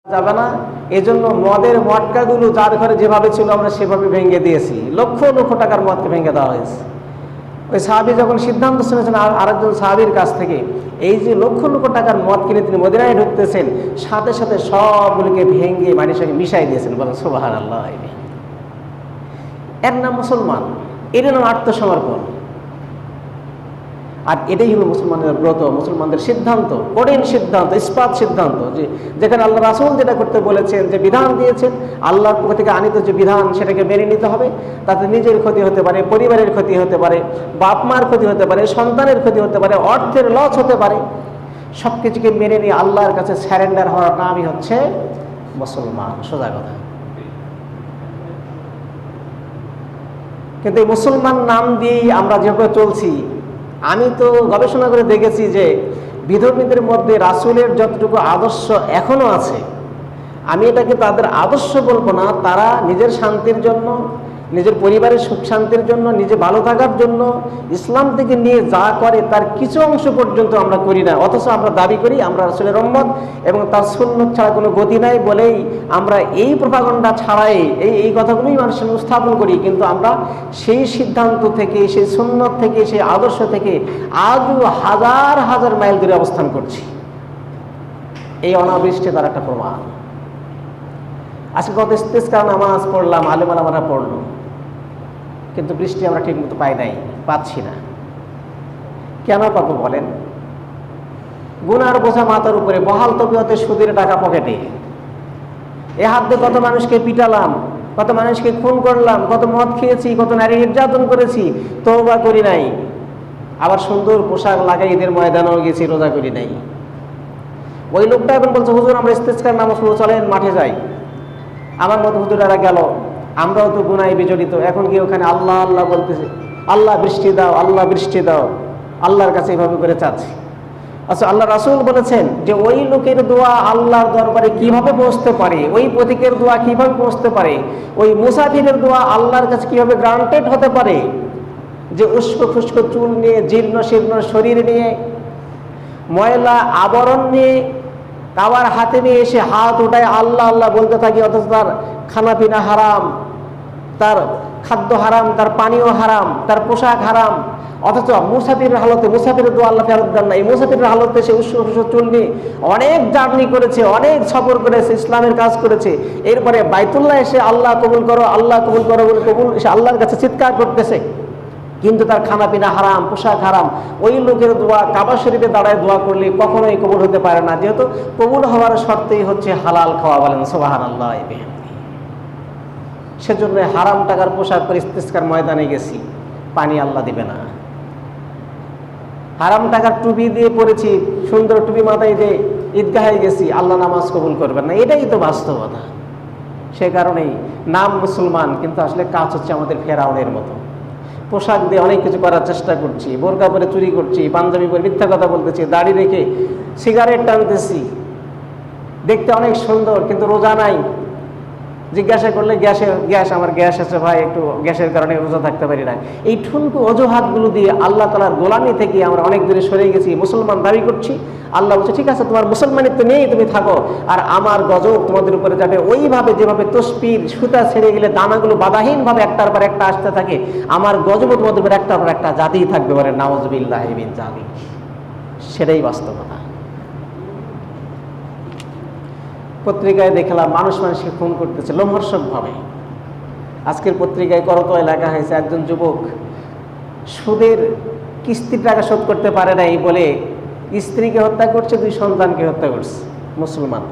যাবে না। এজন্য মদের মটকাগুলো যার ঘরে যেভাবে ছিল আমরা সেভাবে ভেঙে দিয়েছি, লক্ষ লক্ষ টাকার মদকে ভেঙে দেওয়া হয়েছে। ওই সাহাবী যখন সিদ্ধান্ত শুনেছেন আরেকজন সাহাবীর কাছ থেকে, এই যে লক্ষ লক্ষ টাকার মদ কিনে তিনি মদিনায় ঢুকতেছেন, সাথে সাথে সবগুলিকে ভেঙে মাটির সঙ্গে মিশাই দিয়েছেন। বলেন সুবহানাল্লাহ। এর নাম মুসলমান, এর নাম আত্মসমর্পণ। আর এটাই হলো মুসলমানদের ব্রত, মুসলমানদের সিদ্ধান্ত, কঠিন সিদ্ধান্ত, ইস্পাত সিদ্ধান্ত, যে যেখানে আল্লাহ রাসূল যেটা করতে বলেছেন, যে বিধান দিয়েছেন, আল্লাহর পক্ষ থেকে আনিত যে বিধান, সেটাকে মেনে নিতে হবে। তাতে নিজের ক্ষতি হতে পারে, পরিবারের ক্ষতি হতে পারে, বাপ মার ক্ষতি হতে পারে, সন্তানের ক্ষতি হতে পারে, অর্থের লস হতে পারে। সব কিছুকে মেনে নিয়ে আল্লাহর কাছে স্যারেন্ডার হওয়ার নামই হচ্ছে মুসলমান। সোজা কথা। কিন্তু এই মুসলমান নাম দিয়েই আমরা যেভাবে চলছি, আমি তো গবেষণা করে দেখেছি যে বিধর্মীদের মধ্যে রাসূলের যতটুকু আদর্শ এখনো আছে, আমি এটাকে তাদের আদর্শ বলবো না। তারা নিজের শান্তির জন্য, নিজের পরিবারের সুখ শান্তির জন্য, নিজে ভালো থাকার জন্য ইসলাম থেকে নিয়ে যা করে তার কিছু অংশ পর্যন্ত আমরা করি না, অথচ আমরা দাবি করি আমরা রাসূলের উম্মত এবং তার সুন্নাত ছাড়া কোনো গতি নাই বলেই আমরা এই প্রপাগান্ডা ছাড়াই এই কথাগুলোই মানুষের উপস্থাপন করি। কিন্তু আমরা সেই সিদ্ধান্ত থেকে, সেই সুন্নাত থেকে, সেই আদর্শ থেকে আজও হাজার হাজার মাইল দূরে অবস্থান করছি। এই অনাবৃষ্টি তার একটা প্রমাণ। আজকে কত ইস্তেসকার নামাজ পড়লাম, আলেম ওলামারা পড়লো, কিন্তু বৃষ্টি আমরা ঠিক মতো পাচ্ছি না। কেন পাবো বলেন? গুনার বোঝা মাথার উপরে, বহাল তবিয়তে, সুদের টাকা পকেটে। এ হাত দিয়ে কত মানুষকে পিটালাম, কত মানুষকে খুন করলাম, কত মদ খেয়েছি, কত নারী নির্যাতন করেছি, তওবা করি নাই। আবার সুন্দর পোশাক লাগাই ঈদের ময়দানেও গেছি, রোজা করি নাই। ওই লোকটা এখন বলছে, হুজুর আমরা ইস্তেসকার নামাজ পড়বো, চলেন মাঠে যাই। আমার মতো হুজুরেরা গেল, আমরাও তো গুনায় বিজড়িত। এখন কি ওখানে আল্লাহ আল্লাহ বলতেছে, আল্লাহ বৃষ্টি দাও, আল্লাহ বৃষ্টি দাও, আল্লাহর কাছে এইভাবে করে চাচ্ছি। আচ্ছা, আল্লাহ রাসূল বলেছেন যে ওই লোকের দোয়া আল্লাহর দরবারে কিভাবে পৌঁছতে পারে, ওই প্রতীকের দোয়া কিভাবে পৌঁছতে পারে, ওই মুসাফিরের দোয়া আল্লাহর কাছে কিভাবে গ্রান্টেড হতে পারে, যে উস্কো খুস্কো চুল নিয়ে, জীর্ণ শীর্ণ শরীর নিয়ে, ময়লা আবরণ নিয়ে, কাবার হাতে নিয়ে এসে হাত উঠায় আল্লাহ আল্লাহ বলতে থাকি, অথচ তার খানাপিনা হারাম, তার খাদ্য হারাম, তার পানীয় হারাম, তার পোশাক হারাম। অথচ মুসাফিরের হালতে, মুসাফিরের দোয়া আল্লাহ ফেরত দেন না। এই মুসাফিরের হালতে সে উৎস চুল নিয়ে অনেক জার্নি করেছে, অনেক সফর করেছে, ইসলামের কাজ করেছে। এরপরে বাইতুল্লাহ এসে আল্লাহ কবুল করো, আল্লাহ কবুল করো বলে কবুল এসে আল্লাহর কাছে চিৎকার করতেছে, কিন্তু তার খানাপিনা হারাম, পোশাক হারাম। ওই লোকের দোয়া কাবা শরীফে দাঁড়ায় দোয়া করলে কখনোই কবুল হতে পারে না, যেহেতু কবুল হওয়ার শর্তেই হচ্ছে হালাল খাওয়া। বলেন সুবহানাল্লাহ। সেজন্য হারাম টাকার পোশাক পরে ইস্তেসকার ময়দানে গেছি, পানি আল্লাহ দিবে না। হারাম টাকার টুপি দিয়ে পড়েছি, সুন্দর টুপি মাথায় দিয়ে ঈদগাহে গেছি, আল্লাহ নামাজ কবুল করবেন না। এটাই তো বাস্তবতা। সে কারণেই নাম মুসলমান, কিন্তু আসলে কাজ হচ্ছে আমাদের ফেরাউনের মতো। পোশাক দিয়ে অনেক কিছু করার চেষ্টা করছি, বোরকা পরে চুরি করছি, পাঞ্জাবি পরে মিথ্যা কথা বলতেছি, দাড়ি রেখে সিগারেট টানতেছি, দেখতে অনেক সুন্দর, কিন্তু রোজা নাই। জিজ্ঞাসা করলে আমার গ্যাস আছে ভাই, একটু গ্যাসের কারণে রোজা থাকতে পারি না। এই ঠুনকু অজুহাতগুলো দিয়ে আল্লাহ তাআলার গোলামি থেকে আমরা অনেক দূরে সরে গেছি, মুসলমান দাবি করছি। আল্লাহ বলছে ঠিক আছে, তোমার মুসলমানিত্ব নিয়েই তুমি থাকো, আর আমার গজব তোমাদের উপরে যাবে ওইভাবে যেভাবে তসবির সুতা ছেড়ে গেলে দানাগুলো বাধাহীনভাবে একটার পর একটা আসতে থাকে, আমার গজব তোমাদের উপরে একটার পর একটা জাতিই থাকবে। বলে নাউযুবিল্লাহি মিন যালিক। সেটাই বাস্তবতা। পত্রিকায় দেখলাম মানুষকে খুন করতেছে লোমহর্ষকভাবে। আজকের পত্রিকায় করতোয়ায় লেখা হয়েছে, একজন যুবক সুদের কিস্তির টাকা শোধ করতে পারে নাই বলে স্ত্রীকে হত্যা করছে, 2 সন্তানকে হত্যা করছে। মুসলমান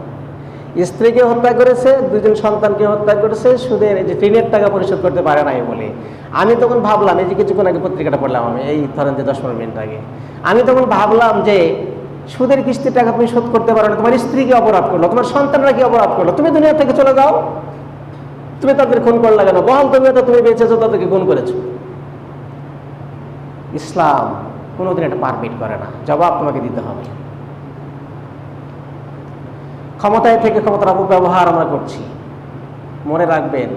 স্ত্রীকে হত্যা করেছে, 2জন সন্তানকে হত্যা করেছে, সুদের যে ঋণের টাকা পরিশোধ করতে পারে নাই বলে। আমি তখন ভাবলাম, এই যে কিছুক্ষণ আগে পত্রিকাটা পড়লাম আমি, এই ধরেন যে 10-15 মিনিট আগে, আমি তখন ভাবলাম যে সুদের কিস্তির টাকা তুমি শোধ করতে পারো না, তোমার স্ত্রীকে অপরাধ করলো, তোমার সন্তানরা কি অপরাধ করলো, তুমি দুনিয়া থেকে চলে যাও, তুমি তাদের খুন করলে কেন? বহাল তুমি বেঁচেছো, তাদেরকে খুন করেছো। ইসলাম কোনোদিন এটা পারমিট করে না, জবাব তোমাকে দিতে হবে। ক্ষমতায় থেকে ক্ষমতার অপব্যবহার আমরা করছি। মনে রাখবেন,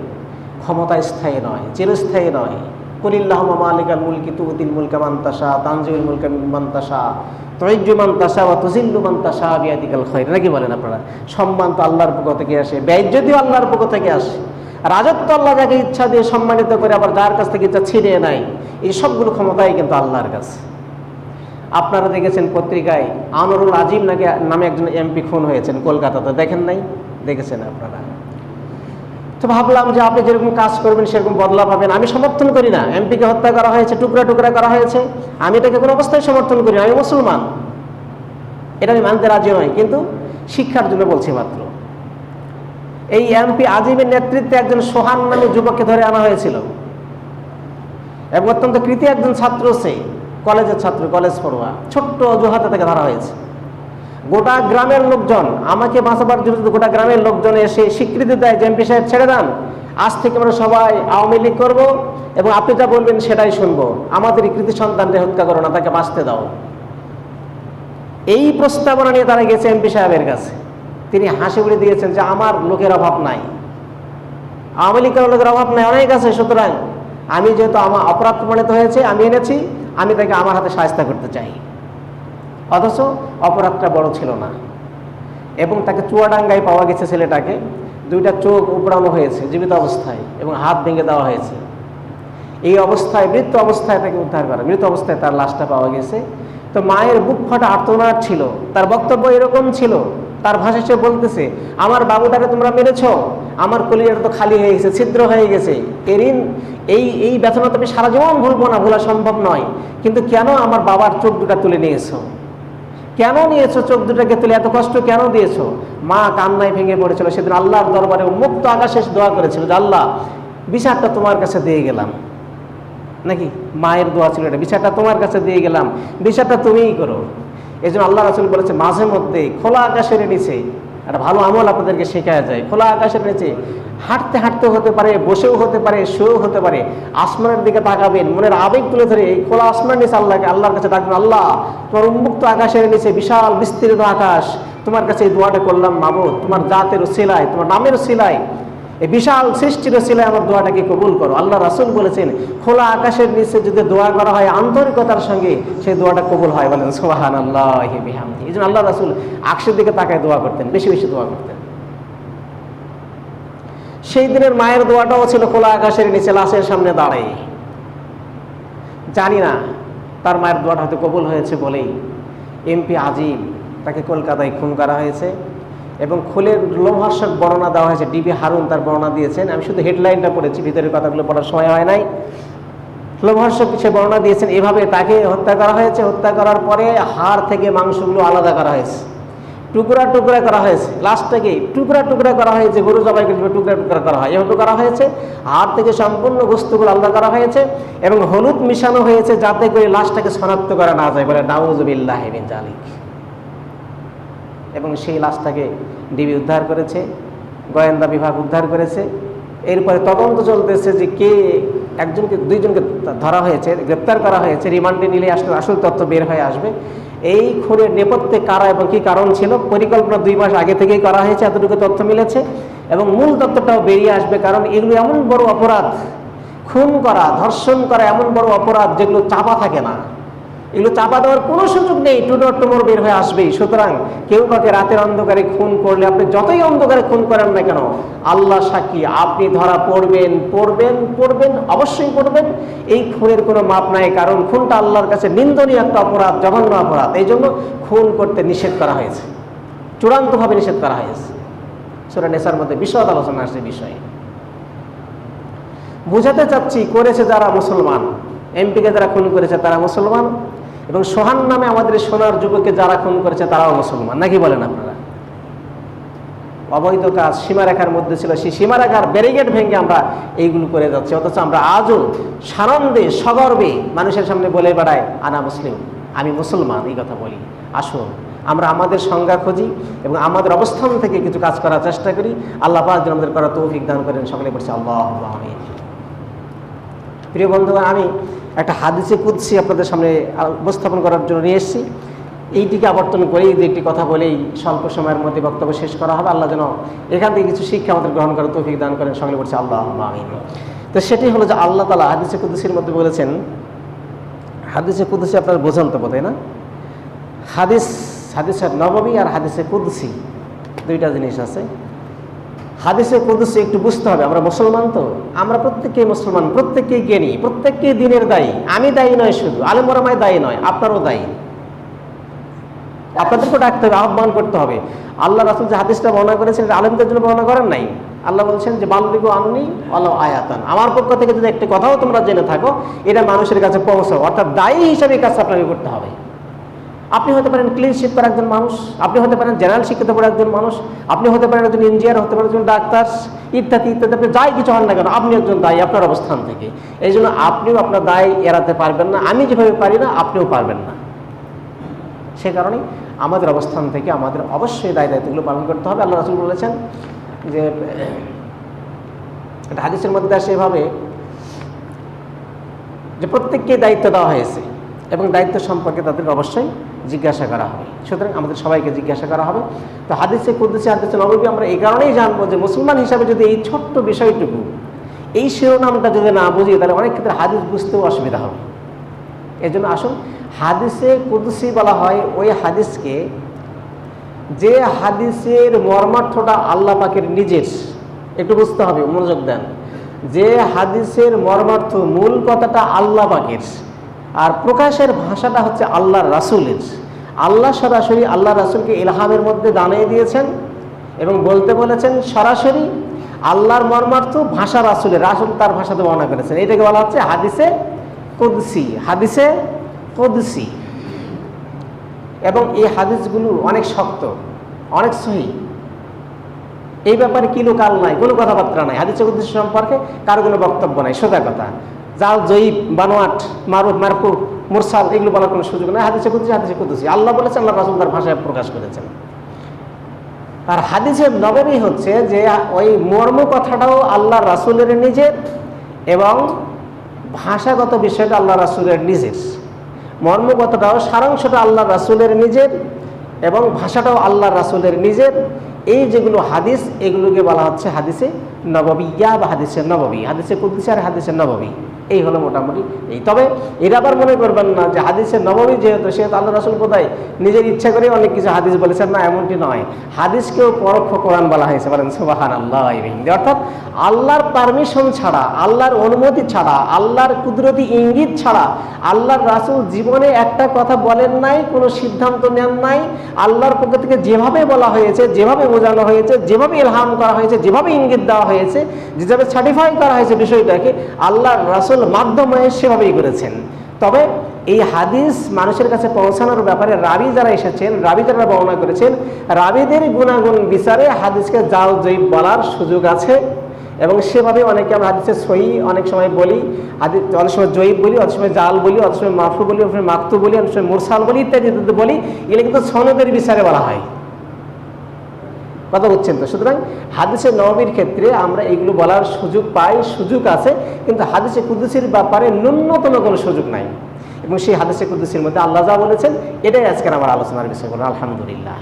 ক্ষমতা স্থায়ী নয়, চিরস্থায়ী নয়। কুলিল্লাহুম্মা মালিকাল মুলকি তুতিল মুলকা মান তাশা, তানজিউল মুলকা মিম্মান তাশা, তুইজ্জু মান তাশা ওয়া তুযিল্লু মান তাশা বিয়াদিকাল খায়র, নাকি বলেন আপনারা? সম্মান তো আল্লাহর পক্ষ থেকে আসে, বেইজ্জতিও আল্লাহর পক্ষ থেকে আসে। রাজত্ব আল্লাহ যাকে ইচ্ছা দিয়ে সম্মানিত করে, আবার যার কাছ থেকে ইচ্ছা ছিনিয়ে নেয়। এই সবগুলো ক্ষমতাই কিন্তু আল্লাহর কাছে। আপনারা দেখেছেন পত্রিকায় আনোয়ারুল আজিম নামে একজন এমপি খুন হয়েছেন কলকাতাতে, দেখেন নাই? দেখেছেন আপনারা? তো ভাবলাম যে আপনি যেরকম কাজ করবেন সেরকম বদলা পাবেন। আমি সমর্থন করি না, এমপিকে হত্যা করা হয়েছে, টুকরা টুকরা করা হয়েছে, আমি এটাকে কোনো অবস্থায় সমর্থন করি না। আমি মুসলমান, এটা আমি মানতে রাজি নই, কিন্তু শিক্ষার জন্য বলছি মাত্র। এই এমপি আজিমের নেতৃত্বে একজন সোহান নামে যুবককে ধরে আনা হয়েছিল, এবং অত্যন্ত কৃতি একজন ছাত্র, সে কলেজের ছাত্র, কলেজ পড়ুয়া। ছোট্ট অজুহাতে তাকে ধরা হয়েছে। গোটা গ্রামের লোকজন, আমাকে বাঁচাবার জন্য গোটা গ্রামের লোকজন এসে স্বীকৃতি দেয় যে এমপি সাহেব ছেড়ে দেন, আজ থেকে আমরা সবাই আওয়ামী লীগ করবো, এবং আপনি যা বলবেন সেটাই শুনবো, আমাদের কৃতি সন্তানকে হত্যা করো না, তাকে বাঁচতে দাও। এই প্রস্তাবনা নিয়ে তারা গেছে এমপি সাহেবের কাছে। তিনি হাসি মুখে দিয়েছেন যে আমার লোকের অভাব নাই, আওয়ামী লীগ করার লোকের অভাব নাই, অনেক আছে। সুতরাং আমি যেহেতু আমার অপরাধ প্রমাণিত হয়েছে, আমি এনেছি, আমি তাকে আমার হাতে শায়েস্তা করতে চাই। অথচ অপরাধটা বড় ছিল না, এবং তাকে চুয়াডাঙ্গায় পাওয়া গেছে। ছেলেটাকে দুইটা চোখ উপড়ানো হয়েছে জীবিত অবস্থায়, এবং হাত ভেঙে দেওয়া হয়েছে। এই অবস্থায়, মৃত অবস্থায় তাকে উদ্ধার করা, মৃত অবস্থায় তার লাশটা পাওয়া গেছে। তো মায়ের বুক ফাটা আর্তনাদ ছিল, তার বক্তব্য এরকম ছিল, তার ভাষায় সে বলতেছে, আমার বাবুটাকে তোমরা মেরেছ, আমার কলিজাটা তো খালি হয়ে গেছে, ছিদ্র হয়ে গেছে, এই ব্যথনা তো আমি সারা জীবন ভুলবো না, ভোলা সম্ভব নয়। কিন্তু কেন আমার বাবার চোখ দুটা তুলে নিয়েছো? কেন নিয়েছো চোখ দুটাকে তুলে? এত কষ্ট কেন দিয়েছো? মা কান্নায় ভেঙে পড়েছিল। সেদিন আল্লাহর দরবারে মুক্ত আকাশে দোয়া করেছিল যে আল্লাহ, বিচারটা তোমার কাছে দিয়ে গেলাম। নাকি মায়ের দোয়া ছিল এটা, বিচারটা তোমার কাছে দিয়ে গেলাম, বিচারটা তুমিই করো। এই জন্য আল্লাহ রাসূল বলেছে, মাঝে মধ্যে খোলা আকাশের নিচে একটা ভালো আমল আপনাদেরকে শেখায়া যায়। খোলা আকাশের নিচে হাঁটতে হাঁটতে হতে পারে, বসেও হতে পারে, শুয়েও হতে পারে, আসমানের দিকে তাকাবেন, মনের আবেগ তুলে ধরে এই খোলা আসমানের নিচে আল্লাহর কাছে ডাকবেন, আল্লাহ তোমার উন্মুক্ত আকাশের নিচে বিশাল বিস্তৃত আকাশ, তোমার কাছে এই দোয়াটা করলাম মাবুদ, তোমার জাতের উসিলায়, তোমার নামের উসিলায়, এই বিশাল সৃষ্টির উসিলায় আমার দোয়াটাকে কবুল করো। আল্লাহ রাসূল বলেছেন, খোলা আকাশের নিচে যদি দোয়া করা হয় আন্তরিকতার সঙ্গে, সেই দোয়াটা কবুল হয়। বলেন সুবহানাল্লাহি বিহামদিহি। এই জন্য আল্লাহ রাসূল আকাশের দিকে তাকায় দোয়া করতেন, বেশি বেশি দোয়া করতেন। সেই দিনের মায়ের দোয়াটাও ছিল খোলা আকাশের নিচে লাশের সামনে দাঁড়াই। জানি না তার মায়ের দোয়াটা হয়তো কবুল হয়েছে বলেই এমপি আজিম তাকে কলকাতায় খুন করা হয়েছে, এবং খুনের লোমহর্ষক বর্ণনা দেওয়া হয়েছে। ডিবি হারুন তার বর্ণনা দিয়েছেন, আমি শুধু হেডলাইনটা পড়েছি, ভিতরের কথাগুলো পড়ার সময় হয় নাই। লোমহর্ষক সে বর্ণনা দিয়েছেন, এভাবে তাকে হত্যা করা হয়েছে। হত্যা করার পরে হাড় থেকে মাংসগুলো আলাদা করা হয়েছে, টুকরা টুকরা করা হয়েছে, লাশটাকে টুকরা টুকরা করা হয়েছে, গরু জবাই করে টুকরা টুকরা করা হয়, এভাবে করা হয়েছে। হাড় থেকে সম্পূর্ণ গোস্তগুলো আলাদা করা হয়েছে, এবং হলুদ মিশানো হয়েছে যাতে করে লাশটাকে শনাক্ত করা না যায়। বলে নাউযুবিল্লাহি মিন যালিক। এবং সেই লাশটাকে ডিবি উদ্ধার করেছে, গোয়েন্দা বিভাগ উদ্ধার করেছে। এরপরে তদন্ত চলতেছে যে কে একজনকে, দুইজনকে ধরা হয়েছে, গ্রেপ্তার করা হয়েছে। রিমান্ডে নিলে আসল তথ্য বের হয়ে আসবে। এই খুনের নেপথ্যে কারা এবং কি কারণ ছিল, পরিকল্পনা 2 মাস আগে থেকেই করা হয়েছে, এতটুকু তথ্য মিলেছে। এবং মূল তথ্যটাও বেরিয়ে আসবে, কারণ এগুলো এমন বড় অপরাধ, খুন করা, ধর্ষণ করা এমন বড় অপরাধ যেগুলো চাপা থাকে না, এগুলো চাপা দেওয়ার কোনো সুযোগ নেই, টুমোর বের হয়ে আসবেই। সুতরাং কেউ কাউকে রাতের অন্ধকারে খুন করলে, আপনি যতই অন্ধকারে খুন করেন না কেন, আল্লাহ সাক্ষী, আপনি ধরা পড়বেন পড়বেন পড়বেন, অবশ্যই পড়বেন। এই খুনের কোনো মাপ নাই, কারণ খুনটা আল্লাহর কাছে নিন্দনীয় একটা অপরাধ, জঘন্য অপরাধ। এই জন্য খুন করতে নিষেধ করা হয়েছে, চূড়ান্তভাবে নিষেধ করা হয়েছে। সূরা নিসার মধ্যে বিশদ আলোচনা আসছে বিষয়ে। বুঝাতে চাচ্ছি, করেছে যারা মুসলমান, এমপিকে যারা খুন করেছে তারা মুসলমান, এবং সোহান নামে আমাদের সোনার যুবককে যারা খুন করেছে তারাও মুসলমান, নাকি বলেন আপনারা? অবৈধ কাজ সীমারেখার মধ্যে ছিল, সেই সীমারেখার ব্যারিকেড ভেঙে আমরা এইগুলো করে যাচ্ছি। অথচ আমরা আজও সানন্দে সগর্বে মানুষের সামনে বলে বেড়াই, আনা মুসলিম, আমি মুসলমান, এই কথা বলি। আসুন আমরা আমাদের সংজ্ঞা খুঁজি এবং আমাদের অবস্থান থেকে কিছু কাজ করার চেষ্টা করি। আল্লাহ পাক যেন আমাদের করার তৌফিক দান করেন। সকলে বলছি আল্লাহুম্মা আমিন। প্রিয় বন্ধুগণ, আমি একটা হাদিসে কুদসি আপনাদের সামনে উপস্থাপন করার জন্য নিয়ে এসেছি। এইটিকে আবর্তন করেই যে একটি কথা বলেই স্বল্প সময়ের মধ্যে বক্তব্য শেষ করা হবে। আল্লাহ যেন এখান থেকে কিছু শিক্ষা আমাদের গ্রহণ করার তৌফিক দান করেন। সকলে বলছি আল্লাহুম্মা আমিন। তো সেটি হলো যে আল্লাহ তাআলা হাদিসে কুদসির মধ্যে বলেছেন, হাদিসে কুদসি আপনারা বোঝেন তো বোধহয় না? হাদিসে নববী আর হাদিসে কুদসি দুইটা জিনিস আছে। হাদিসে কুদসি একটু বুঝতে হবে, আমরা মুসলমান তো, আমরা প্রত্যেকেই মুসলমান, প্রত্যেকেই জ্ঞানী, প্রত্যেককেই দিনের দায়ী। আমি দায়ী নয়, শুধু আলেম ওলামায়ে দায়ী নয়, আপনারও দায়ী। আপনাদেরকে ডাকতে হবে, আহ্বান করতে হবে। আল্লাহ রাসূল যে হাদিসটা বর্ণনা করেছেন এটা আলেমদের জন্য বর্ণনা করেন নাই। আল্লাহ বলছেন যে বাল্লিগু আন্নী ওয়ালাউ আয়াতান, আমার পক্ষ থেকে যদি একটা কথাও তোমরা জেনে থাকো এটা মানুষের কাছে পৌঁছাও। অর্থাৎ দায়ী হিসাবে কাজ আপনাকে করতে হবে। আপনি হতে পারেন ক্লিন শিপ করা একজন মানুষ, আপনি হতে পারেন জেনারেল শিক্ষিত পড়া একজন মানুষ, আপনি হতে পারেন একজন ইঞ্জিনিয়ার, হতে পারেন একজন ডাক্তার, ইত্যাদি ইত্যাদি। আপনি যাই কিছু হন না কেন, আপনি একজন দায়ী আপনার অবস্থান থেকে। এই জন্য আপনিও আপনার দায় এড়াতে পারবেন না। আমি যেভাবে পারি না আপনিও পারবেন না। সে কারণে আমাদের অবস্থান থেকে আমাদের অবশ্যই দায়িত্বগুলো পালন করতে হবে। আল্লাহ রাসূল বলেছেন যে এটা হাদিসের মধ্যে আসে এভাবে যে প্রত্যেককে দায়িত্ব দেওয়া হয়েছে এবং দায়িত্ব সম্পর্কে তাদেরকে অবশ্যই জিজ্ঞাসা করা হবে। সুতরাং আমাদের সবাইকে জিজ্ঞাসা করা হবে। তো হাদিসে কুদসি, হাদিসে নববী আমরা এই কারণেই জানবো যে মুসলমান হিসাবে যদি এই ছোট্ট বিষয়টুকু, এই শিরোনামটা যদি না বুঝি তাহলে অনেক ক্ষেত্রে হাদিস বুঝতেও অসুবিধা হবে। এই জন্য আসুন, হাদিসে কুদসি বলা হয় ওই হাদিসকে যে হাদিসের মর্মার্থটা আল্লাহ পাকের নিজের। একটু বুঝতে হবে, মনোযোগ দেন। যে হাদিসের মর্মার্থ, মূল কথাটা আল্লাহ পাকের, আর প্রকাশের ভাষাটা হচ্ছে আল্লাহর রাসূলের। আল্লাহ সরাসরি আল্লাহ রাসূলকে ইলহামের মধ্যে জানিয়ে দিয়েছেন এবং বলতে বলেছেন সরাসরি। আল্লাহর মর্মার্থ ভাষা রাসূলের, রাসূল তার ভাষাতে বর্ণনা করেছেন। এটাকে বলা হচ্ছে হাদিসে কুদসি। হাদিসে কুদসি। এবং এই হাদিসগুলো অনেক শক্ত, অনেক সহিহ। এই ব্যাপারে কিলুকাল নাই, কোনো কথাবার্তা নাই। হাদিসে কুদসি সম্পর্কে কারো কোনো বক্তব্য নাই, সোজা কথা। জাল, জয়ীব, বানোয়াট, মারুফ, মারফু, মুরসাল এগুলো বলার কোনো সুযোগ নেই। হাদিসে কুদসি, হাদিসে কুদসি। আল্লাহ বলেছেন, আল্লাহ রাসূল তার ভাষায় প্রকাশ করেছেন। আর হাদিসে নববী হচ্ছে যে ওই মর্ম কথাটাও আল্লাহ রাসূলের নিজের এবং ভাষাগত বিষয়টা আল্লাহ রাসূলের নিজের। মর্মগতটাও, সারাংশটা আল্লাহ রাসূলের নিজের এবং ভাষাটাও আল্লাহ রাসূলের নিজের। এই যেগুলো হাদিস, এগুলোকে বলা হচ্ছে হাদিসে নববিয়া বা হাদিসে নববী। হাদিসে কুদসি আর হাদিসে নববী এই হলো মোটামুটি এই। তবে এরা আবার মনে করবেন না যে হাদিসে নববী যেহেতু, সেহেতু আল্লাহ রাসূল বোধহয় নিজের ইচ্ছা করে অনেক কিছু হাদিস বলেছেন। না, এমনটি নয়। হাদিসকেও পরোক্ষ কোরআন বলা হয়েছে, বলেন সুবহানাল্লাহ। অর্থাৎ আল্লাহর পারমিশন ছাড়া, আল্লাহর অনুমতি ছাড়া, আল্লাহর কুদরতি ইঙ্গিত ছাড়া আল্লাহর রাসূল জীবনে একটা কথা বলেন নাই, কোনো সিদ্ধান্ত নেন নাই। আল্লাহর পক্ষ থেকে যেভাবে বলা হয়েছে, যেভাবে বোঝানো হয়েছে, যেভাবে ইলহাম করা হয়েছে, যেভাবে ইঙ্গিত দেওয়া হয়েছে, যেভাবে সার্টিফাই করা হয়েছে বিষয়টাকে, আল্লাহর রাসূল মাধ্যমে সেভাবেই করেছেন। তবে এই হাদিস মানুষের কাছে পৌঁছানোর ব্যাপারে রাবি যারা এসেছেন, রাবি যারা বর্ণনা করেছেন, রাবিদের গুণাগুণ বিচারে হাদিসকে জাল জয়ীব বলার সুযোগ আছে। এবং সেভাবে অনেকে আমরা হাদিসে সহিহ অনেক সময় বলি, হাদিস অনেক সময় জয়ীব বলি, অনেক সময় জাল বলি, অনেক সময় মারফু বলি, অনেক সময় মাকতু বলি, অনেক সময় মুরসাল বলি, ইত্যাদি ইত্যাদি বলি। এগুলো কিন্তু সনদের বিচারে বলা হয়। কথা বুঝছেন তো? সুতরাং হাদিসে নববীর ক্ষেত্রে আমরা এগুলো বলার সুযোগ পাই, সুযোগ আছে, কিন্তু হাদিসে কুদসির ব্যাপারে ন্যূনতম কোনো সুযোগ নাই। এবং সেই হাদিসে কুদসির মধ্যে আল্লাহ যা বলেছেন এটাই আজকের আমার আলোচনার বিষয়। বলুন আলহামদুলিল্লাহ।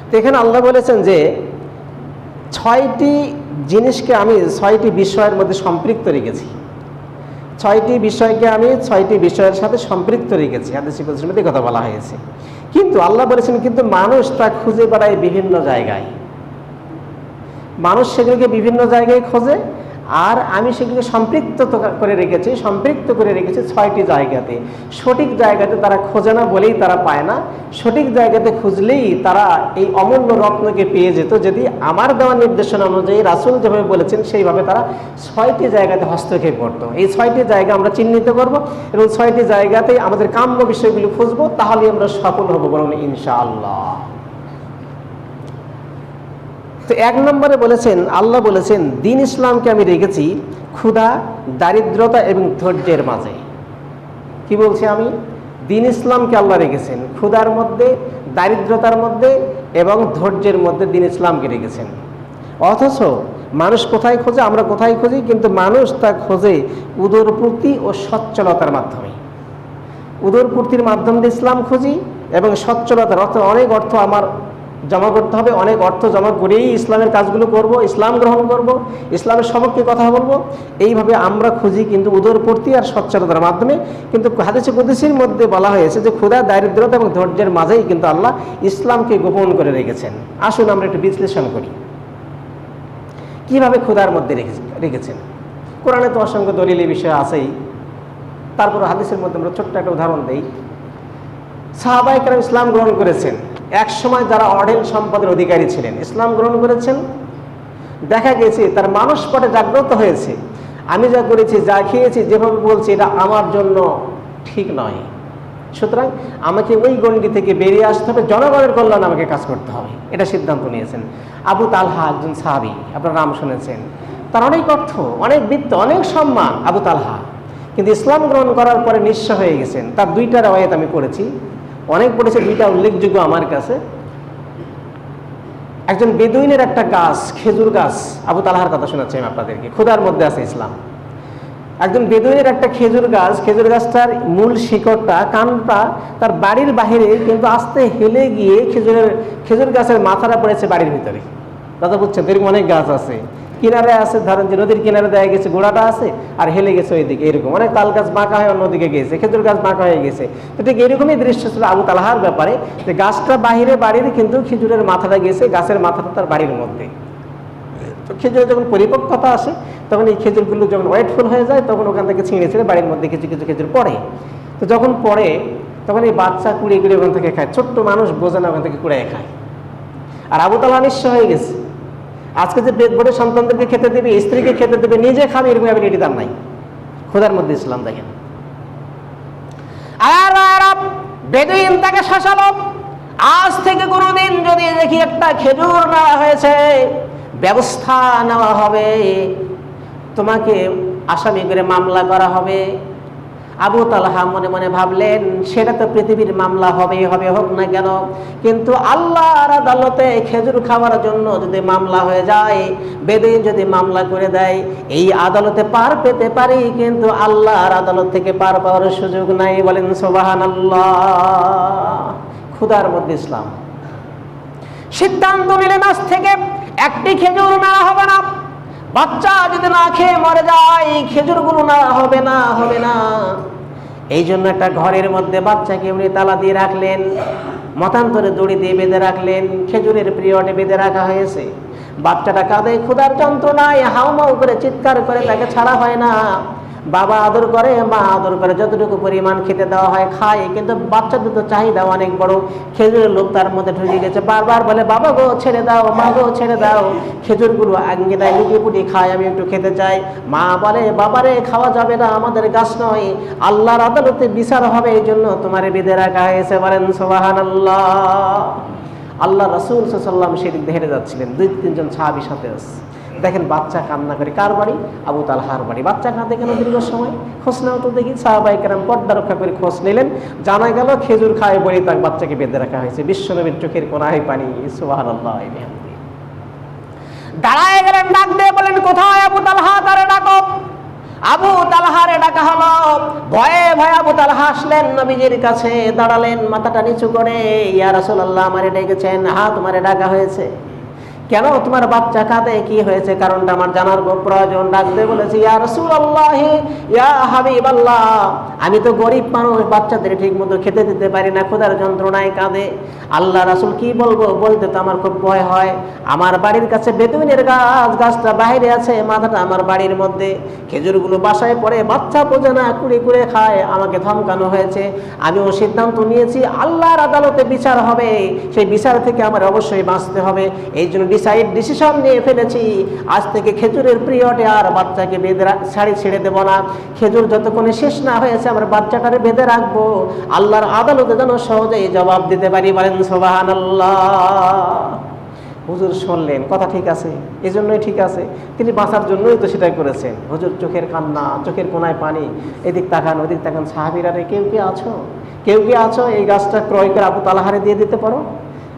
তো এখানে আল্লাহ বলেছেন যে 6টি জিনিসকে আমি 6টি বিষয়ের মধ্যে সম্পৃক্ত রেখেছি। 6টি বিষয়কে আমি 6টি বিষয়ের সাথে সম্পৃক্ত রেখেছি। হাদিসে কুদসির মধ্যে কথা বলা হয়েছে। কিন্তু আল্লাহ বলেছেন কিন্তু মানুষ তা খুঁজে বেড়ায় বিভিন্ন জায়গায়। মানুষ সেগুলোকে বিভিন্ন জায়গায় খোঁজে, আর আমি সেগুলোকে সম্পৃক্ত করে রেখেছি 6টি জায়গাতে। সঠিক জায়গাতে তারা খোঁজে না বলেই তারা পায় না। সঠিক জায়গাতে খুঁজলেই তারা এই অমূল্য রত্নকে পেয়ে যেত, যদি আমার দেওয়া নির্দেশনা অনুযায়ী রাসূল যেভাবে বলেছেন সেইভাবে তারা 6টি জায়গাতে হস্তক্ষেপ করতো। এই 6টি জায়গা আমরা চিহ্নিত করব এবং 6টি জায়গাতে আমাদের কাম্য বিষয়গুলো খুঁজবো, তাহলে আমরা সফল হব, বলুন ইনশাআল্লাহ। তো 1 নম্বরে বলেছেন, আল্লাহ বলেছেন দ্বীন ইসলামকে আমি রেখেছি ক্ষুধা, দারিদ্রতা এবং ধৈর্যের মাঝে। কি বলছি আমি? দ্বীন ইসলামকে আল্লাহ রেখেছেন ক্ষুধার মধ্যে, দারিদ্রতার মধ্যে এবং ধৈর্যের মধ্যে দ্বীন ইসলামকে রেখেছেন। অথচ মানুষ কোথায় খোঁজে? আমরা কোথায় খুঁজি? কিন্তু মানুষ তা খোঁজে উদরপূর্তি ও সচ্ছলতার মাধ্যমে। উদরপূর্তির মাধ্যম দিয়ে ইসলাম খুঁজি এবং সচ্ছলতার অর্থ, অনেক অর্থ আমার জমা করতে হবে, অনেক অর্থ জমা করেই ইসলামের কাজগুলো করব, ইসলাম গ্রহণ করব, ইসলামের সপক্ষে কথা বলবো। এইভাবে আমরা খুঁজি কিন্তু উদরপূর্তি আর সচ্ছলতার মাধ্যমে। কিন্তু হাদিসে কুদসির মধ্যে বলা হয়েছে যে ক্ষুধা, দারিদ্রতা এবং ধৈর্যের মাঝেই কিন্তু আল্লাহ ইসলামকে গোপন করে রেখেছেন। আসুন আমরা একটু বিশ্লেষণ করি কিভাবে ক্ষুধার মধ্যে রেখেছেন। কোরআনে তো অসংখ্য দলিল এই বিষয়ে আছেই, তারপর হাদিসের মধ্যে আমরা ছোট্ট একটা উদাহরণ দেই। সাহাবায়ে কেরাম ইসলাম গ্রহণ করেছেন, এক সময় যারা অঢেল সম্পদের অধিকারী ছিলেন ইসলাম গ্রহণ করেছেন, দেখা গেছে তার মানসপটে জাগ্রত হয়েছে, আমি যা করেছি, যা খেয়েছি, যেভাবে বলছি এটা আমার জন্য ঠিক নয়, সুতরাং আমাকে ওই গণ্ডি থেকে বেরিয়ে আসতে হবে, জনগণের কল্যাণে আমাকে কাজ করতে হবে, এটা সিদ্ধান্ত নিয়েছেন। আবু তালহা একজন সাহাবী, আপনার নাম শুনেছেন, তার অনেক অর্থ, অনেক বৃত্ত, অনেক সম্মান আবু তালহা, কিন্তু ইসলাম গ্রহণ করার পরে নিঃস্ব হয়ে গেছেন। তার দুইটা রওয়ায়াত আমি পড়েছি, অনেক পড়েছে, দুইটা উল্লেখযোগ্য আমার কাছে। একজন বেদুইনের একটা গাছ, খেজুর গাছ, আবু তালহার কথা শোনাচ্ছি আমি আপনাদেরকে, ক্ষুধার মধ্যে আছে ইসলাম। একজন বেদুইনের একটা খেজুর গাছ, খেজুর গাছটার মূল শিকড়টা, কানটা তার বাড়ির বাহিরে, কিন্তু আস্তে হেলে গিয়ে খেজুর গাছের মাথাটা পড়েছে বাড়ির ভিতরে। দাদা বুঝছেন, এরকম অনেক গাছ আছে, কিনারে আছে, ধরেন যে নদীর কিনারে দেখা গেছে গোড়াটা আছে আর হেলে গেছে ওইদিকে, এরকম অনেক তাল গাছ বাঁকা হয়ে অন্যদিকে গেছে, খেজুর গাছ বাঁকা হয়ে গেছে। তো ঠিক এরকমই দৃশ্য ছিল আবু তালহার ব্যাপারে, যে গাছটা বাহিরে বাড়ির, কিন্তু খেজুরের মাথাটা গেছে, গাছের মাথাটা তার বাড়ির মধ্যে। তো খেজুরের যখন পরিপক্কতা আসে তখন এই খেজুরগুলো যখন ওয়েটফুল হয়ে যায় তখন ওখান থেকে ছিঁড়ে ছিঁড়ে বাড়ির মধ্যে কিছু কিছু খেজুর পড়ে। তো যখন পড়ে তখন এই বাচ্চা কুড়িয়ে কুড়িয়ে ওখান থেকে খায়, ছোট্ট মানুষ বোঝে না, ওখান থেকে কুড়িয়ে খায়। আর আবু তালহা নিঃস্ব হয়ে গেছে। আজকে যে পেট ভরে সন্তানদেরকে খেতে দেবে, স্ত্রীকে খেতে দেবে, নিজে খাবে, এরকম অ্যাবিলিটি তার নাই। ক্ষুধার মধ্যে ইসলাম দেখেন। আর বেদুইন তাকে শাসালো, আজ থেকে কোনোদিন যদি দেখি একটা খেজুর নেওয়া হয়েছে, ব্যবস্থা নেওয়া হবে, তোমাকে আসামি করে মামলা করা হবে। আবু তালহা মনে মনে ভাবলেন, সেটা তো পৃথিবীর মামলা হবেই হবে, হোক না কেন, কিন্তু আল্লাহর আদালতে খেজুর খাওয়ার জন্য যদি মামলা হয়ে যায়, বেদুইন যদি মামলা করে দেয়, এই আদালতে পার পেতে পারি, কিন্তু আল্লাহর আদালত থেকে পার পাওয়ার সুযোগ নাই। বলেন সুবহানাল্লাহ। ক্ষুধার মধ্যে ইসলাম। সিদ্ধান্ত নিলেন আজ থেকে একটি খেজুর না হবে না, বাচ্চা যদি না খেয়ে মরে যায় খেজুরগুলো না হবে না, হবে না। এই জন্য একটা ঘরের মধ্যে বাচ্চাকে উনি তালা দিয়ে রাখলেন, মতান্তরে দড়ি দিয়ে বেঁধে রাখলেন, খেজুরের পিরিয়ডে বেঁধে রাখা হয়েছে। বাচ্চাটা কাঁদে, ক্ষুধার যন্ত্রণায় হাউমাউ করে চিৎকার করে, তাকে ছাড়া হয় না। বাবা আদর করে, মা আদর করে, যতটুকু পরিমাণ খেতে দেওয়া হয় খায়, কিন্তু বাচ্চাদের তো চাহিদা অনেক বড়, খেজুরের লোভ তার মধ্যে ঢুকে গেছে। বারবার বলে, বাবা গো ছেড়ে দাও, মা গো ছেড়ে দাও। খেজুরগুলো আঙ্গিনায় লুকিয়ে পুটি খায়, আমি একটু খেতে চাই। মা বলে, বাবারে খাওয়া যাবে না, আমাদের গাছ নয়, আল্লাহর আদালতে বিচার হবে, এই জন্য তোমার বেঁধে রাখা হয়েছে। বলেন সুবহানাল্লাহ। আল্লাহ রাসূল সাল্লাল্লাহু আলাইহি ওয়াসাল্লাম সেদিক দিয়ে হেঁটে যাচ্ছিলেন, 2-3 জন সাহাবী সাথে আছে। দেখেন বাচ্চা কান্না করে, কার বাড়ি? আবু তালহার বাড়ি। বাচ্চা কাঁদে কেন দীর্ঘ সময়? খোঁজ নাও তো দেখি। সাহাবায়ে কেরাম পর্দা রক্ষা করে খোঁজ নিলেন, জানা গেল খেজুর খায় বলে তার বাচ্চাকে বেঁধে রাখা হয়েছে। বিশ্বনবীর চোখের কোণায় পানি। সুবহানাল্লাহ। দাঁড়ায় গেলেন, ডাক দিয়ে বলেন, কোথায় আবু তালহা? তারে ডাকো। আবু তালহারে ডাকা হলো। ভয়ে ভয়ে আবু তালহা আসলেন নবীজির কাছে, দাঁড়ালেন মাথাটা নিচু করে। ইয়া রাসূলুল্লাহ, আমারে ডেকেছেন? হ্যাঁ, তোমারে ডাকা হয়েছে। কেন? তোমার বাচ্চা কাঁদে, কি হয়েছে? কারণটা আমার জানার প্রয়োজন। ডাকতে বলেছি, ইয়া রাসূলুল্লাহ, ইয়া হাবিবাল্লাহ, আমি তো গরিব মানুষ, বাচ্চাদের ঠিক মতো খেতে দিতে পারি না, ক্ষুধার যন্ত্রণায় কাঁদে। আল্লাহ রাসূল, কি বলবো, বলতে তো আমার খুব ভয় হয়। আমার বাড়ির কাছে বেদুইনের গাছ, গাছটা বাইরে আছে, মাথাটা আমার বাড়ির মধ্যে, খেজুরগুলো বাসায় পড়ে, বাচ্চা বোঝে না, কুড়ে কুড়ে খায়। আমাকে ধমকানো হয়েছে, আমিও সিদ্ধান্ত নিয়েছি আল্লাহর আদালতে বিচার হবে, সেই বিচার থেকে আমার অবশ্যই বাঁচতে হবে। এই জন্য ডিসিশন নিয়ে ফেলেছি, আজ থেকে খেজুরের পিরিয়ডে আর বাচ্চাকে বেঁধে ছেড়ে দেব না। খেজুর যতক্ষণে শেষ না হয়েছে আমার বাচ্চাটারে বেঁধে রাখবো, আল্লাহর আদালতে যেন সহজেই জবাব দিতে পারি। বলেন সুবহানাল্লাহ। হুজুর শুনলেন, কথা ঠিক আছে, এই জন্যই ঠিক আছে, তিনি বাঁচার জন্যই তো সেটাই করেছেন। হুজুর চোখের কান্না, চোখের কোণায় পানি, এদিক তাকান ওদিক তাকান। সাহাবীরা, কেউ কি আছো? কেউ কি আছো? এই গাছটা ক্রয় করে আবু তালহারে দিয়ে দিতে পারো?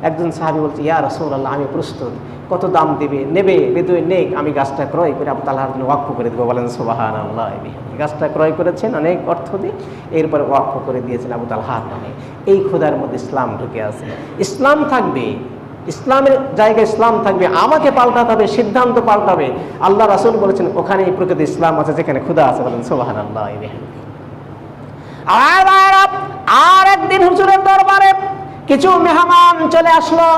একজন সাহাবী বলছে, ইয়া রাসূলুল্লাহ, আমি প্রস্তুত। কত দাম দিবে? নেবে? বেদুইন নেক, আমি গাছটা ক্রয় করে আবু তালহার জন্য ওয়াকফ করে দেবো। বলেন সুবহানাল্লাহ। গাছটা ক্রয় করেছেন অনেক অর্থ দিয়ে, এরপরে ওয়াকফ করে দিয়েছেন আবু তালহার নামে। এই ক্ষুধার মধ্যে ইসলাম ঢুকে আছে। ইসলাম থাকবে, ইসলামের জায়গায় ইসলাম থাকবে, আমাকে পাল্টাতে হবে, সিদ্ধান্ত পাল্টাবে। আল্লাহ রাসূল বলেছেন ওখানে প্রকৃত ইসলাম আছে, যেখানে খোদা আছে। বলেন সুবহানাল্লাহ। আর একদিন হুজুরের দরবারে কিছু মেহমান চলে আসলো।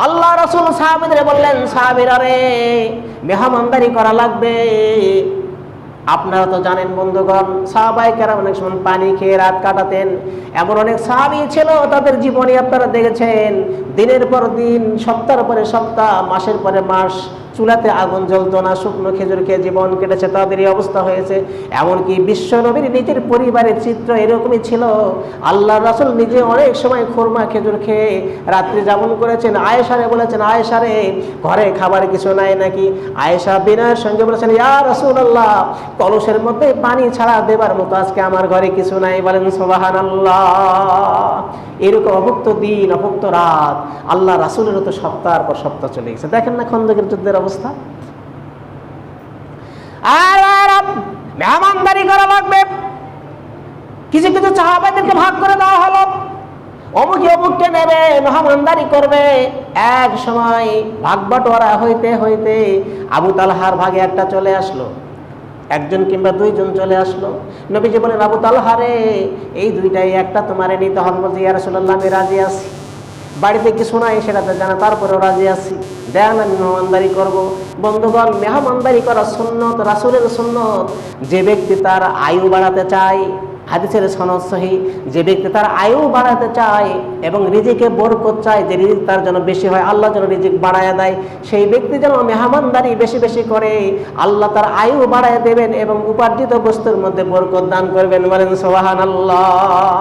আল্লাহ রাসূল সাহাবীদের বললেন, সাহাবীরা রে, মেহমানদারি করা লাগবে। আপনারা তো জানেন বন্ধুগণ, সাহাবায়ে কেরাম অনেক সময় পানি খেয়ে রাত কাটাতেন। এমন অনেক সাহাবী ছিল, তাদের জীবনে আপনারা দেখেছেন, দিনের পর দিন, সপ্তাহের পরে সপ্তাহ, মাসের পরে মাস চুলাতে আগুন জ্বলতো না, শুকনো খেজুর খেয়ে জীবন কেটেছে, তাদের এই অবস্থা হয়েছে। এমনকি বিশ্ব নবীর নিজের পরিবারের চিত্র এরকমই ছিল। আল্লাহ রাসূল নিজে অনেক সময় খুরমা খেজুর খেয়ে রাত্রি যাপন করেছেন। আয়েশারে বলেছেন, আয়েশারে, ঘরে খাবার কিছু নাই নাকি? আয়েশা বিনয়ের সঙ্গে বলেছেন, ইয়া রাসূলুল্লাহ, কলসের মধ্যে পানি ছাড়া দেবার মতো আজকে আমার ঘরে কিছু নাই। বলেন সুবহানাল্লাহ। এরকম অভুক্ত দিন, অভুক্ত রাত আল্লাহ রাসূলেরও তো সপ্তাহের পর সপ্তাহ চলে গেছে। দেখেন না খন্দকের যুদ্ধের অবস্থা। আর মেহমানদারি করা লাগবে। কিছু কিছু সাহাবাদেরকে ভাগ করে দেওয়া হলো, অমুকে অমুককে নেবে, মেহমানদারি করবে। এক সময় ভাগ বাটোয়ারা হইতে হইতে আবু তালহার ভাগে একটা চলে আসলো, একজন কিংবা দুইজন চলে আসলো। নবীজি বলেন, আবু তালহা রে, এই দুইটাই একটা তোমারে নিতে হবে। বলছে, ইয়া রাসূলুল্লাহ, আমি রাজি আছি, বাড়িতে কিছু নাই সেটাতে জানা, তারপরেও রাজি আছি, দেন আমি মেহমানদারি করবো। বন্ধুগণ, মেহমানদারি করা সুন্নত, রাসূলের সুন্নত। যে ব্যক্তি তার আয়ু বাড়াতে চায়, হাদিসের সনদ সহিহ, যে ব্যক্তি তার আয়ু বাড়াতে চায় এবং রিজিকে বরকত চায়, যে রিজিক তার জন্য বেশি হয়, আল্লাহ যেন রিজিক বাড়ায় দেয়, সেই ব্যক্তি যেন মেহমানদারি বেশি বেশি করে, আল্লাহ তার আয়ু বাড়ায় দেবেন এবং উপার্জিত বস্তুর মধ্যে বরকত দান করবেন। বলেন সুবহানাল্লাহ।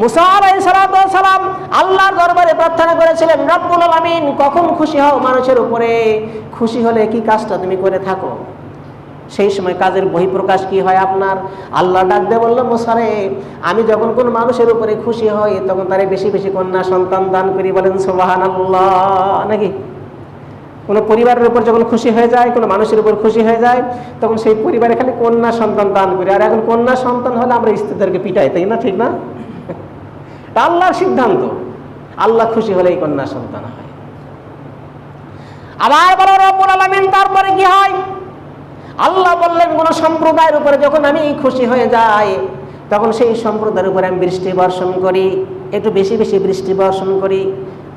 মুসা আলাইহিস সালাম আল্লাহর দরবারে প্রার্থনা করেছিলেন, রব্বুল আলামিন, কখন খুশি হও মানুষের উপরে? খুশি হলে কি কাজটা তুমি করে থাকো? সেই সময় কাজের বহিঃপ্রকাশ কি হয় আপনার? আল্লাহ ডাক দিয়ে বলল, মুসা রে, আমি যখন কোন মানুষের উপরে খুশি হই তখন তারে বেশি বেশি কন্যা সন্তান দান করি। বলেন সুবহানাল্লাহ। নাকি কোনো পরিবারের উপর যখন খুশি হয়ে যায়, কোনো মানুষের উপর খুশি হয়ে যায়, তখন সেই পরিবারে খালি কন্যা সন্তান দান করি। আর এখন কন্যা সন্তান হলে আমরা স্ত্রীদেরকে পিটাই, তাই না? ঠিক না? আল্লাহর সিদ্ধান্ত, আল্লাহ খুশি হলেই কন্যা সন্তান হয়। আবার বলো রব্বুল আলামিন, তারপরে কি হয়? আল্লাহ বললেন, কোন সম্প্রদায়ের উপরে যখন আমি খুশি হয়ে যাই তখন সেই সম্প্রদায়ের উপরে আমি বৃষ্টি বর্ষণ করি, একটু বেশি বেশি বৃষ্টি বর্ষণ করি।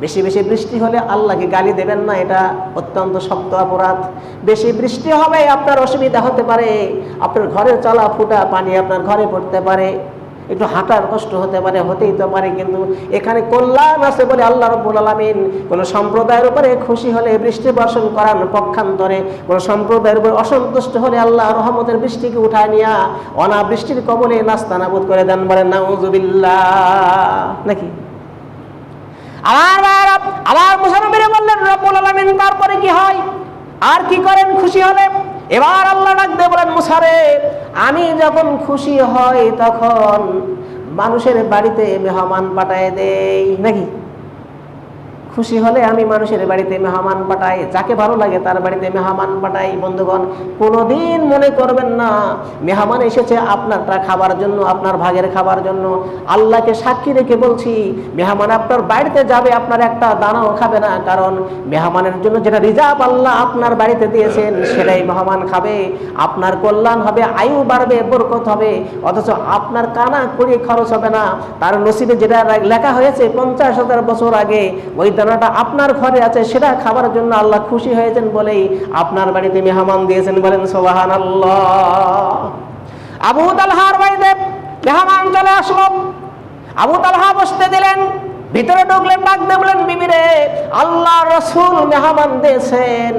বেশি বেশি বৃষ্টি হলে আল্লাহকে গালি দেবেন না, এটা অত্যন্ত শক্ত অপরাধ। বেশি বৃষ্টি হবে, আপনার অসুবিধা হতে পারে, আপনার ঘরের চলা ফুটা পানি আপনার ঘরে পড়তে পারে, একটু হাঁটার কষ্ট হতে পারে, হতেই তো পারে, কিন্তু এখানে কল্যাণ আছে বলে আল্লাহ রাব্বুল আলামিন কোন সম্প্রদায়ের উপরে খুশি হলে বৃষ্টি বর্ষণ করান। পক্ষান্তরে কোন সম্প্রদায়ের উপর অসন্তুষ্ট হলে আল্লাহ রহমতের বৃষ্টিকে উঠায় নিয়া অনাবৃষ্টির কবলে নাস্তানাবুদ করে দেন। বলেন নাউযুবিল্লাহ। নাকি আবার মুসা নবীরে বললেন, রব্বুল আলামিন, তারপরে কি হয়? আর কি করেন খুশি হলে? এবার আল্লাহ ডাক দিয়ে বলেন, মুসা রে, আমি যখন খুশি হই তখন মানুষের বাড়িতে মেহমান পাঠায় দেই। নাকি খুশি হলে আমি মানুষের বাড়িতে মেহমান পাঠাই, যাকে ভালো লাগে তার বাড়িতে মেহমান পাঠাই। বন্ধুগণ, কোনোদিন মনে করবেন না মেহমান এসেছে আপনারটা খাবার জন্য, আপনার ভাগের খাবার জন্য। আল্লাহকে সাক্ষী রেখে বলছি, মেহমান আপনার বাড়িতে যাবে, আপনার একটা দানাও খাবে না, কারণ মেহমানের জন্য যেটা রিজার্ভ আল্লাহ আপনার বাড়িতে দিয়েছেন সেটাই মেহমান খাবে। আপনার কল্যাণ হবে, আয়ু বাড়বে, বরকত হবে, অথচ আপনার কানা কড়ি খরচ হবে না। তার নসিবে যেটা লেখা হয়েছে 50,000 বছর আগে, ওই দানাটা আপনার ঘরে আছে, সেটা খাবার জন্য আল্লাহ খুশি হয়েছেন বলেই আপনার বাড়িতে মেহমান দিয়েছেন। বলেন সুবহানাল্লাহ। আবু তালহার বাড়িতে মেহমান চলে আসলো, আবু তালহা বসতে দিলেন, ভিতরে ঢুকলেন, ডাক দিয়ে বলেন, বিবি রে, আল্লাহ রাসূল মেহমান দিয়েছেন,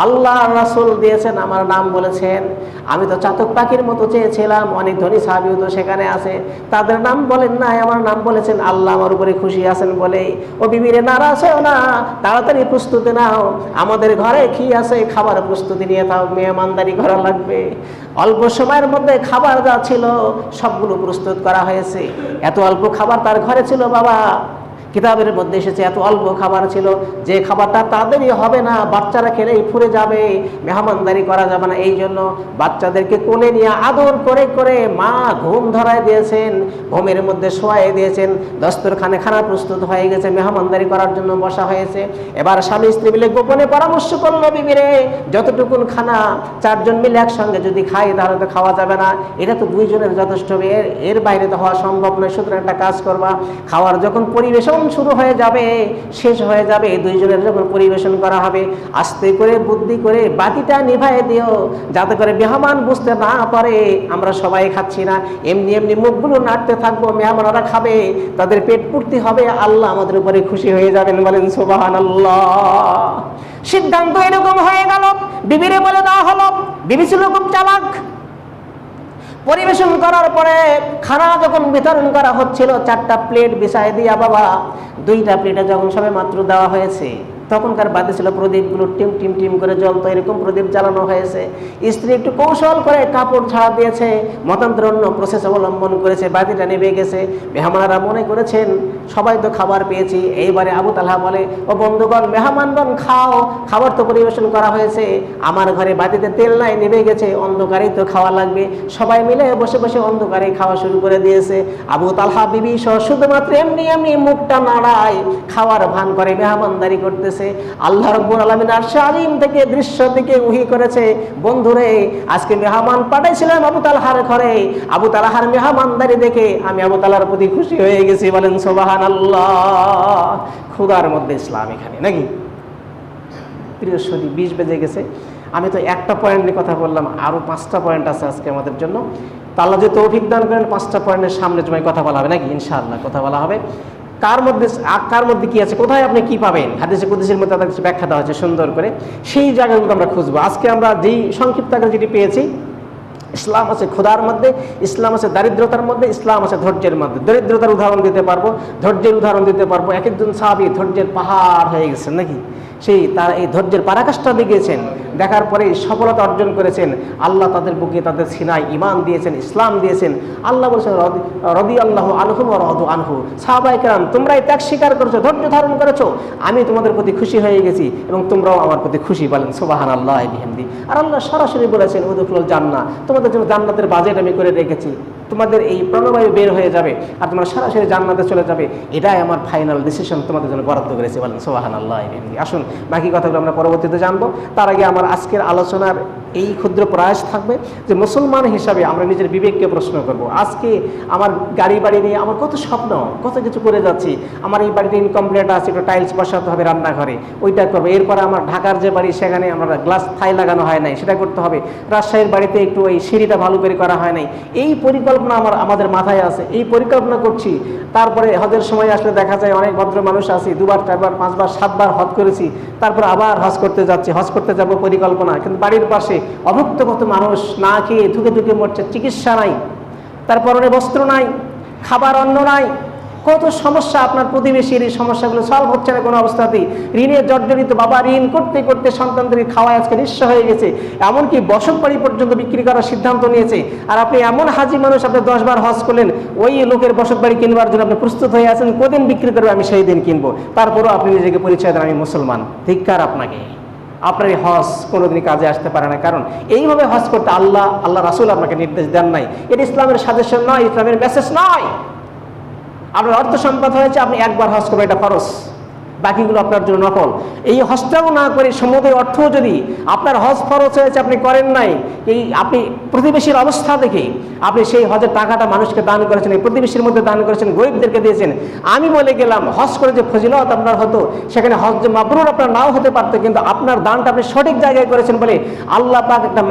আল্লাহ রাসূল দিয়েছেন, আমার নাম বলেছেন। আমি তো চাতক পাখির মতো চেয়েছিলাম, অনেক ধনী সাহাবীও তো সেখানে আছে, তাদের নাম বলেন নাই, আমার নাম বলেছেন, আল্লাহ আমার উপরে খুশি আছেন বলেই। ও বিবি রে, নারাজ হও না, তাড়াতাড়ি প্রস্তুতি নাও, আমাদের ঘরে কি আছে খাবার প্রস্তুতি নিয়ে থাও, মেহমানদারি করা লাগবে। অল্প সময়ের মধ্যে খাবার যা ছিল সবগুলো প্রস্তুত করা হয়েছে। এত অল্প খাবার তার ঘরে ছিল বাবা, কিতাবের মধ্যে এসেছে এত অল্প খাবার ছিল যে খাবারটা তাদেরই হবে না, বাচ্চারা খেলেই ফুরে যাবে, মেহমানদারি করা যাবে না। এই জন্য বাচ্চাদেরকে কোলে নিয়ে আদর করে করে মা ঘুম ধরায় দিয়েছেন, ঘুমের মধ্যে শোয়াই দিয়েছেন। দস্তরখানে খানা প্রস্তুত হয়ে গেছে, মেহমানদারি করার জন্য বসা হয়েছে। এবার স্বামী স্ত্রী মিলে গোপনে পরামর্শ করলো, বিবিরে যতটুকুন খানা 4 জন মিলে একসঙ্গে যদি খাই তাহলে তো খাওয়া যাবে না, এটা তো 2 জনের যথেষ্ট, এর বাইরে তো হওয়া সম্ভব নয়। সুতরাং একটা কাজ করবা, খাওয়ার যখন পরিবেশন শুরু হয়ে যাবে, শেষ হয়ে যাবে, 2 জনের যখন পরিবেশন করা হবে, আস্তে করে বুদ্ধি করে বাতিটা নিভাই দিও, যাতে করে মেহমান বুঝতে না পারে আমরা সবাই খাচ্ছি না। এমনি এমনি মুখগুলো নাড়তে থাকবো, মেহমানরা খাবে, তাদের পেট পূর্তি হবে, আল্লাহ আমাদের উপরে খুশি হয়ে যাবেন। বলেন সুবহানাল্লাহ। সিদ্ধান্ত এরকম হয়ে গেল, বিবিরে বলে দেওয়া হলো। বিবি ছিল খুব চালাক। পরিবেশন করার পরে খানা যখন বিতরণ করা হচ্ছিল, 4টা প্লেট বিছায় দিয়া বাবা, 2টা প্লেটে যখন সবে মাত্র দেওয়া হয়েছে, তখনকার বাদে ছিল প্রদীপগুলো টিম টিম টিম করে জ্বলতো, এরকম প্রদীপ জ্বালানো হয়েছে। স্ত্রী একটু কৌশল করে কাপড় ছাড়া দিয়েছে, মতান্তর অন্য প্রসেস অবলম্বন করেছে, বাতিটা নেমে গেছে। মেহমানরা মনে করেছেন সবাই তো খাবার পেয়েছি। এইবারে আবু তালহা বলে, ও বন্ধুগণ, মেহমানগণ খাও, খাবার তো পরিবেশন করা হয়েছে, আমার ঘরে বাতিতে তেল নাই, নেমে গেছে, অন্ধকারেই তো খাওয়া লাগবে। সবাই মিলে বসে বসে অন্ধকারে খাওয়া শুরু করে দিয়েছে। আবু তালহা বিবি সহ শুধুমাত্র এমনি এমনি মুখটা নাড়ায়, খাওয়ার ভান করে মেহমানদারি করতেছে। আল্লাহ রাব্বুল আলামিন আরশে আযীম থেকে দৃশ্য থেকে ওহী করেছে, বন্ধুরে আজকে মেহমান পাঠাইছিলাম আবু তালহার ঘরে, আবু তালহার মেহমানদারি দেখে আমি আবু তালহার প্রতি খুশি হয়ে গেছি। বলেন সুবহানাল্লাহ। ক্ষুধার মধ্যে ইসলাম এখানে নাকি? প্রিয় শরী, 20 বেজে গেছে। আমি তো একটা পয়েন্ট নিয়ে কথা বললাম, আরো 5টা পয়েন্ট আছে আজকে আমাদের জন্য। তো আল্লাহ যে তৌফিক দান করেন, 5টা পয়েন্টের সামনে জমায় কথা বলা হবে নাকি? ইনশাআল্লাহ কথা বলা হবে। কার মধ্যে কি আছে, কোথায় আপনি কি পাবেন, হাদিসে কুদসির মধ্যে তাদের কিছু ব্যাখ্যা দেওয়া হয়েছে সুন্দর করে, সেই জায়গাগুলো আমরা খুঁজবো। আজকে আমরা যেই সংক্ষিপ্ত আকারে যেটি পেয়েছি, ইসলাম আছে ক্ষুধার মধ্যে, ইসলাম আছে দারিদ্রতার মধ্যে, ইসলাম আছে ধৈর্যের মধ্যে। দরিদ্রতার উদাহরণ দিতে পারবো, ধৈর্যের উদাহরণ দিতে পারবো। এক একজন সাহাবী ধৈর্যের পাহাড় হয়ে গেছেন নাকি? তারা এই ধৈর্যের পরাকাষ্ঠা দেখিয়েছেন, দেখার পরে সফলতা অর্জন করেছেন। আল্লাহ তাদের বুকে তাদের সিনায় ঈমান দিয়েছেন, ইসলাম দিয়েছেন। আল্লাহ বলছেন, রাদিয়াল্লাহু আনহুম ওয়া রাদু আনহু, সাহাবায়ে কেরাম তোমরা এই ত্যাগ স্বীকার করেছো, ধৈর্য ধারণ করেছো, আমি তোমাদের প্রতি খুশি হয়ে গেছি এবং তোমরাও আমার প্রতি খুশি। বলেন সুবহানাল্লাহি বিহামদি। আর আল্লাহ সরাসরি বলেছেন, উদখুলুল জান্নাহ, তোমাদের জন্য জান্নাতের বাজেট আমি করে রেখেছি, তোমাদের এই প্রাণবায়ু বের হয়ে যাবে আর তোমরা সরাসরি জান্নাতে চলে যাবে, এটাই আমার ফাইনাল ডিসিশন তোমাদের জন্য বরাদ্দ করেছি। বলেন সুবহানাল্লাহি বিহামদি। আসুন বাকি কথাগুলো আমরা পরবর্তীতে জানবো। তার আগে আমার আজকের আলোচনার এই ক্ষুদ্র প্রয়াস থাকবে যে মুসলমান হিসাবে আমরা নিজের বিবেককে প্রশ্ন করব। আজকে আমার গাড়ি বাড়ি নিয়ে আমার কত স্বপ্ন, কত কিছু করে যাচ্ছি। আমার এই বাড়িতে ইনকমপ্লিট আছে, একটু টাইলস বসাতে হবে রান্নাঘরে, ওইটা করবো। এরপরে আমার ঢাকার যে বাড়ি, সেখানে আমার গ্লাস থাই লাগানো হয় নাই, সেটা করতে হবে। রাজশাহীর বাড়িতে একটু ওই সিঁড়িটা ভালো করে করা হয় নাই। এই পরিকল্পনা আমাদের মাথায় আছে, এই পরিকল্পনা করছি। তারপরে হজের সময় আসলে দেখা যায় অনেক ভদ্র মানুষ আছি, 2বার 4বার 5বার 7বার হজ করেছি, তারপর আবার হজ করতে যাচ্ছি, হজ করতে যাব পরিকল্পনা। কিন্তু বাড়ির পাশে অভুক্তগত মানুষ না খেয়ে ধুকে ধুকে মরছে, চিকিৎসা নাই, তারপর বস্ত্র নাই, খাবার অন্ন নাই, কত সমস্যা। আপনার প্রতিবেশীর এই সমস্যাগুলো সলভ হচ্ছে না কোনো অবস্থাতেই। ঋণে জর্জরিত বাবা, ঋণ করতে করতে সন্তানদের খাওয়ায় আজকে নিঃস্ব হয়ে গেছে, এমনকি বসত বাড়ি পর্যন্ত বিক্রি করার সিদ্ধান্ত নিয়েছে। আর আপনি এমন হাজি মানুষ, আপনি 10 বার হজ করলেন, ওই লোকের বসত বাড়ি কিনবার জন্য আপনি প্রস্তুত হয়ে আছেন, কদিন বিক্রি করবে আমি সেই দিন কিনবো। তারপরও আপনি নিজেকে পরিচয় দেন আমি মুসলমান। ধিক্কার আপনাকে, আপনার এই হজ কোনোদিনই কাজে আসতে পারে না। কারণ এইভাবে হজ করতে আল্লাহ রাসূল আপনাকে নির্দেশ দেন নাই। এটা ইসলামের সাজেশন নয়, ইসলামের মেসেজ নয়। আপনার অর্থ সম্পদ হয়েছে, আপনি একবার হজ করবেন, এটা ফরজ, বাকিগুলো আপনার জন্য নফল। এই হজটাও না করে সমুদ্রের অর্থ যদি আপনার হজ ফরজ হয়েছে আপনি করেন নাই, এই আপনি প্রতিবেশীর অবস্থা দেখে আপনি সেই হজের টাকাটা মানুষকে দান করেছেন, এই প্রতিবেশীর মধ্যে দান করেছেন, গরিবদেরকে দিয়েছেন। আমি বলে গেলাম হজ করে যে ফজিলত আপনার হতো, সেখানে হজ যে মাবরুর আপনার নাও হতে পারতো, কিন্তু আপনার দানটা আপনি সঠিক জায়গায় করেছেন বলে আল্লাহ পাক একটা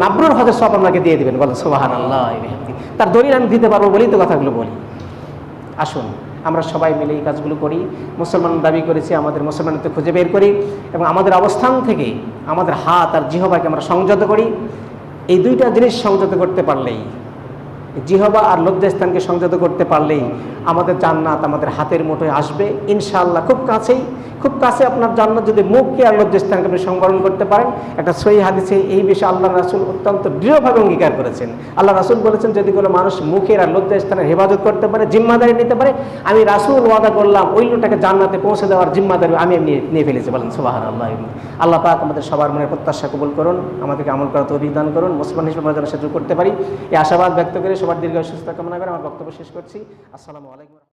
মাবরুর হজের সব আপনাকে দিয়ে দেবেন। বলেন সুবহানাল্লাহ। তার দলিল আমি দিতে পারবো বলেই তো কথাগুলো বলি। আসুন আমরা সবাই মিলে এই কাজগুলো করি। মুসলমান দাবি করেছি, আমাদের মুসলমানকে খুঁজে বের করি এবং আমাদের অবস্থান থেকে আমাদের হাত আর জিহ্বাকে আমরা সংযত করি। এই 2টা জিনিস সংযত করতে পারলেই জিহবা আর লজ্জাস্থানকে সংযত করতে পারলেই আমাদের জান্নাত আমাদের হাতের মুঠোয় আসবে ইনশাআল্লাহ। খুব কাছেই, খুব কাছে আপনার জান্নাত যদি মুখকে আর লজ্জাস্থানকে আপনি সংবরণ করতে পারেন। একটা সহিহ হাদিসে এই বিষয়ে আল্লাহ রাসূল অত্যন্ত দৃঢ়ভাবে অঙ্গীকার করেছেন। আল্লাহ রাসূল বলেছেন, যদি কোনো মানুষ মুখের আর লজ্জাস্থানের হেফাজত করতে পারে, জিম্মাদারি নিতে পারে, আমি রাসূল ওয়াদা করলাম ওই লোকটাকে জান্নাতে পৌঁছে দেওয়ার জিম্মাদারি আমি নিয়ে ফেলেছি। বলেন সুবহানাল্লাহ। আল্লাহ পাক আমাদের সবার মনের প্রত্যাশা কবুল করুন, আমাদেরকে আমল করার তৌফিক দান করুন, মুসলমান হিসেবে আমরা যেন সেটা করতে পারি, এই আশাবাদ ব্যক্ত করে সবার দীর্ঘ সুস্থতা কামনা করে আমার বক্তব্য শেষ করছি। আসসালামু আলাইকুম।